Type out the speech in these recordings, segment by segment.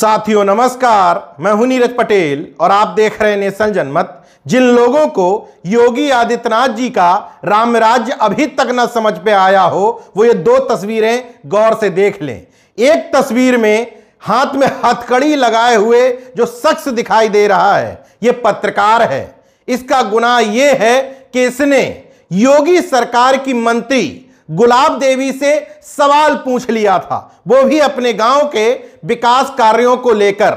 साथियों नमस्कार, मैं हूं नीरज पटेल और आप देख रहे हैं नेशन जनमत। जिन लोगों को योगी आदित्यनाथ जी का राम राज्य अभी तक न समझ पे आया हो वो ये दो तस्वीरें गौर से देख लें। एक तस्वीर में हाथ में हथकड़ी लगाए हुए जो शख्स दिखाई दे रहा है ये पत्रकार है। इसका गुनाह ये है कि इसने योगी सरकार की मंत्री गुलाब देवी से सवाल पूछ लिया था, वो भी अपने गांव के विकास कार्यों को लेकर।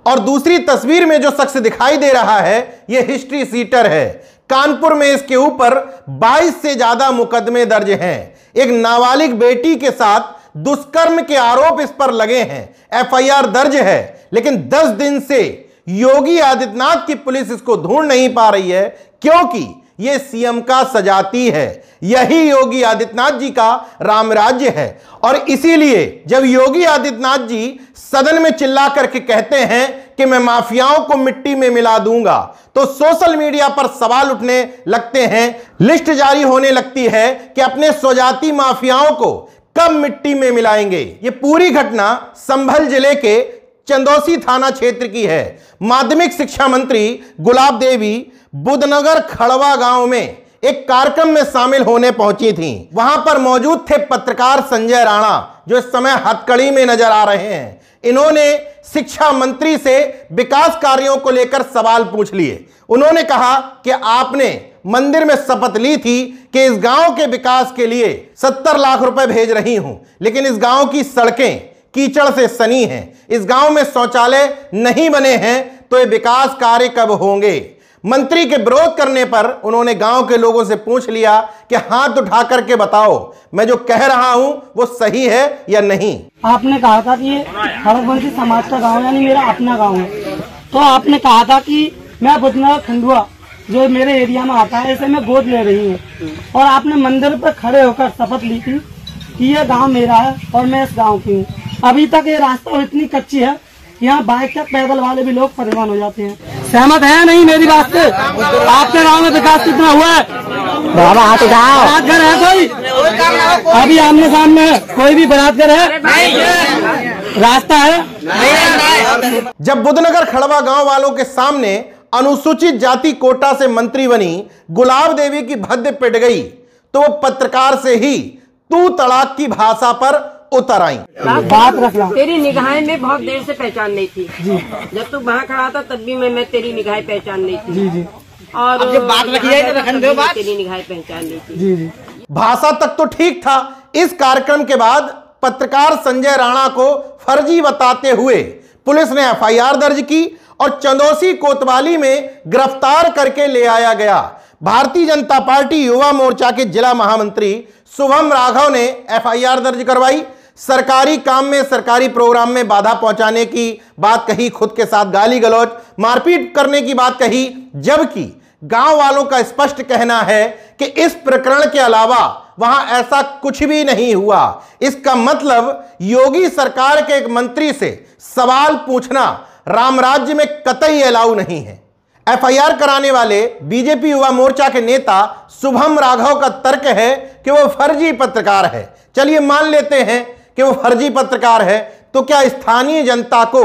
और दूसरी तस्वीर में जो शख्स दिखाई दे रहा है ये हिस्ट्री सीटर है। कानपुर में इसके ऊपर 22 से ज्यादा मुकदमे दर्ज हैं। एक नाबालिग बेटी के साथ दुष्कर्म के आरोप इस पर लगे हैं, एफआईआर दर्ज है, लेकिन 10 दिन से योगी आदित्यनाथ की पुलिस इसको ढूंढ नहीं पा रही है क्योंकि यह सीएम का सजाती है। यही योगी आदित्यनाथ जी का राम राज्य है। और इसीलिए जब योगी आदित्यनाथ जी सदन में चिल्ला करके कहते हैं कि मैं माफियाओं को मिट्टी में मिला दूंगा, तो सोशल मीडिया पर सवाल उठने लगते हैं, लिस्ट जारी होने लगती है कि अपने स्वजाती माफियाओं को कब मिट्टी में मिलाएंगे। ये पूरी घटना संभल जिले के चंदौसी थाना क्षेत्र की है। माध्यमिक शिक्षा मंत्री गुलाब देवी बुधनगर खड़वा गांव में एक कार्यक्रम में शामिल होने पहुंची थीं। वहां पर मौजूद थे पत्रकार संजय राणा जो इस समय हथकड़ी में नजर आ रहे हैं। इन्होंने शिक्षा मंत्री से विकास कार्यों को लेकर सवाल पूछ लिए। उन्होंने कहा कि आपने मंदिर में शपथ ली थी कि इस गांव के विकास के लिए 70 लाख रुपए भेज रही हूं, लेकिन इस गांव की सड़कें कीचड़ से सनी हैं, इस गांव में शौचालय नहीं बने हैं, तो ये विकास कार्य कब होंगे। मंत्री के विरोध करने पर उन्होंने गांव के लोगों से पूछ लिया कि हाथ उठा करके बताओ मैं जो कह रहा हूं वो सही है या नहीं। आपने कहा था कि ये खड़गवंशी समाज का गांव यानी मेरा अपना गांव है, तो आपने कहा था कि मैं बुधनगर खंडुआ जो मेरे एरिया में आता है इसे मैं गोद ले रही हूँ, और आपने मंदिर पर खड़े होकर शपथ ली थी कि ये गाँव मेरा है और मैं इस गाँव की हूँ। अभी तक ये रास्ता इतनी कच्ची है, यहाँ बाइक तक पैदल वाले भी लोग परेशान हो जाते हैं। सहमत है नहीं मेरी बात से? आपके गांव में विकास कितना हुआ है? बाबा हाथ उठाओ। बरातघर है कोई? अभी आमने सामने है, कोई भी बरातघर है? रास्ता है? जब बुधनगर खड़वा गांव वालों के सामने अनुसूचित जाति कोटा से मंत्री बनी गुलाब देवी की भद्द पिट गई तो वो पत्रकार से ही तू तड़ाक की भाषा पर उतर आई। बात रखना, तेरी निगाहें में बहुत देर से पहचान नहीं थी जी। जब तू वहाँ खड़ा था तब भी मैं तेरी निगाहें पहचान नहीं थी जी। और जब बात रखी है तो रखने दो बात। तेरी निगाहें पहचान नहीं थी जी। भाषा तक तो ठीक था। इस कार्यक्रम के बाद पत्रकार संजय राणा को फर्जी बताते हुए पुलिस ने एफआईआर दर्ज की और चंदौसी कोतवाली में गिरफ्तार करके ले आया गया। भारतीय जनता पार्टी युवा मोर्चा के जिला महामंत्री शुभम राघव ने एफआईआर दर्ज करवाई। सरकारी काम में सरकारी प्रोग्राम में बाधा पहुंचाने की बात कही, खुद के साथ गाली गलौज मारपीट करने की बात कही, जबकि गांव वालों का स्पष्ट कहना है कि इस प्रकरण के अलावा वहां ऐसा कुछ भी नहीं हुआ। इसका मतलब योगी सरकार के एक मंत्री से सवाल पूछना राम राज्य में कतई अलाउ नहीं है। एफआईआर कराने वाले बीजेपी युवा मोर्चा के नेता शुभम राघव का तर्क है कि वो फर्जी पत्रकार है। चलिए मान लेते हैं कि वो फर्जी पत्रकार है, तो क्या स्थानीय जनता को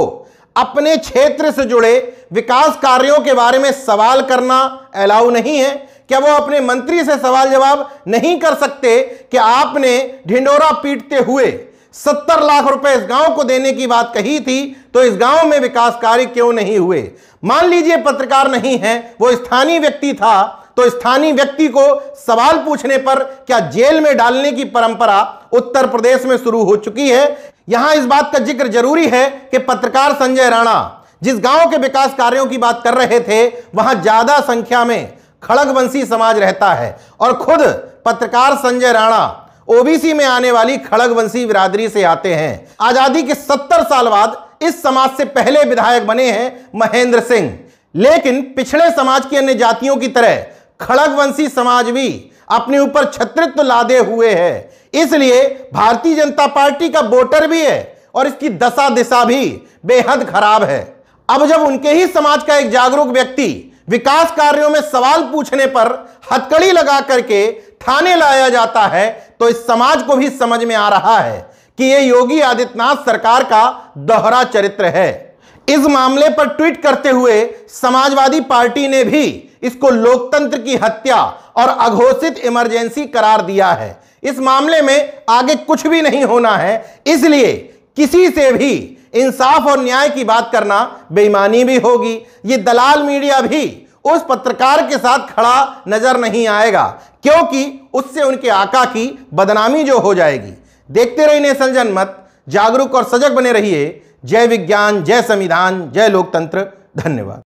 अपने क्षेत्र से जुड़े विकास कार्यों के बारे में सवाल करना अलाउ नहीं है? क्या वो अपने मंत्री से सवाल जवाब नहीं कर सकते कि आपने ढिंडोरा पीटते हुए 70 लाख रुपए इस गांव को देने की बात कही थी, तो इस गांव में विकास कार्य क्यों नहीं हुए? मान लीजिए पत्रकार नहीं है, वो स्थानीय व्यक्ति था, तो स्थानीय व्यक्ति को सवाल पूछने पर क्या जेल में डालने की परंपरा उत्तर प्रदेश में शुरू हो चुकी है? यहां इस बात का जिक्र जरूरी है कि पत्रकार संजय राणा जिस गांव के विकास कार्यों की बात कर रहे थे वहां ज्यादा संख्या में खड़गवंशी समाज रहता है और खुद पत्रकार संजय राणा ओबीसी में आने वाली खड़गवंशी बिरादरी से आते हैं। आजादी के 70 साल बाद इस समाज से पहले विधायक बने हैं महेंद्र सिंह, लेकिन पिछड़े समाज की अन्य जातियों की तरह खड़गवंशी समाज भी अपने ऊपर छत्रित्व लादे हुए है। इसलिए भारतीय जनता पार्टी का वोटर भी है और इसकी दशा दिशा भी बेहद खराब है। अब जब उनके ही समाज का एक जागरूक व्यक्ति विकास कार्यों में सवाल पूछने पर हथकड़ी लगा करके थाने लाया जाता है तो इस समाज को भी समझ में आ रहा है कि यह योगी आदित्यनाथ सरकार का दोहरा चरित्र है। इस मामले पर ट्वीट करते हुए समाजवादी पार्टी ने भी इसको लोकतंत्र की हत्या और अघोषित इमरजेंसी करार दिया है। इस मामले में आगे कुछ भी नहीं होना है, इसलिए किसी से भी इंसाफ और न्याय की बात करना बेईमानी भी होगी। ये दलाल मीडिया भी उस पत्रकार के साथ खड़ा नजर नहीं आएगा, क्योंकि उससे उनके आका की बदनामी जो हो जाएगी। देखते रहिए नेशन जनमत, जागरूक और सजग बने रहिए। जय विज्ञान, जय संविधान, जय लोकतंत्र। धन्यवाद।